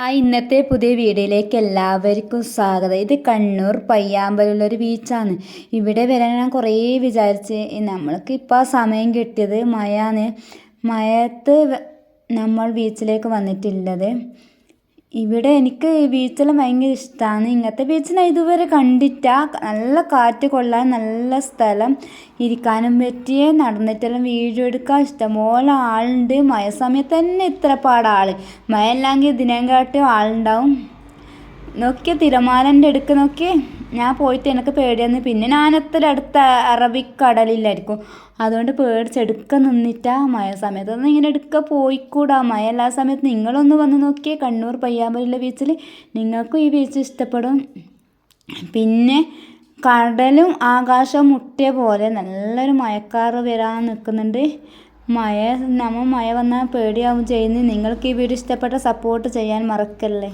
ഇന്നത്തെ പുതിയ വീഡിയോയിലേക്ക് എല്ലാവർക്കും സ്വാഗതം. ഇത് കണ്ണൂർ പയ്യാമ്പലമുള്ളൊരു ബീച്ചാണ്. ഇവിടെ വരാൻ ഞാൻ കുറേ വിചാരിച്ച്. നമ്മൾക്ക് ഇപ്പോൾ സമയം കിട്ടിയത് മഴയത്ത് നമ്മൾ ബീച്ചിലേക്ക് വന്നിട്ടുള്ളത്. ഇവിടെ എനിക്ക് ഈ ബീച്ചെല്ലാം ഭയങ്കര ഇഷ്ടമാണ്. ഇങ്ങനത്തെ ബീച്ച് ഞാൻ ഇതുവരെ കണ്ടിട്ട. നല്ല കാറ്റ് കൊള്ളാൻ നല്ല സ്ഥലം, ഇരിക്കാനും പറ്റിയ, നടന്നിട്ടെല്ലാം വീഡിയോ എടുക്കാൻ ഇഷ്ടംപോലെ ആളുണ്ട്. മഴ സമയത്ത് തന്നെ ഇത്ര പാടാൾ, മഴ ഇല്ലെങ്കിൽ ഇതിനെക്കാട്ടും ആളുണ്ടാവും. നോക്കിയ തിരമാലൻ്റെ അടുക്ക് നോക്കി ഞാൻ പോയിട്ട് എനിക്ക് പേടിയാന്ന്. പിന്നെ ഞാനത്ര അടുത്ത അറബിക്കടലില്ലായിരിക്കും, അതുകൊണ്ട് പേടിച്ചെടുക്ക നിന്നിട്ടാ. മഴ സമയത്തൊന്നും ഇങ്ങനെ എടുക്ക പോയിക്കൂടാ. മഴ എല്ലാ സമയത്ത് നിങ്ങളൊന്ന് വന്ന് നോക്കിയേ കണ്ണൂർ പയ്യാമ്പലുള്ള ബീച്ചിൽ. നിങ്ങൾക്കും ഈ ബീച്ച് ഇഷ്ടപ്പെടും. പിന്നെ കടലും ആകാശവും മുട്ടിയ പോലെ നല്ലൊരു മഴക്കാറ് വരാൻ നിൽക്കുന്നുണ്ട്. മഴ വന്നാൽ പേടിയാവും ചെയ്യുന്നത്. നിങ്ങൾക്ക് ഈ വീഡിയോ ഇഷ്ടപ്പെട്ട സപ്പോർട്ട് ചെയ്യാൻ മറക്കല്ലേ.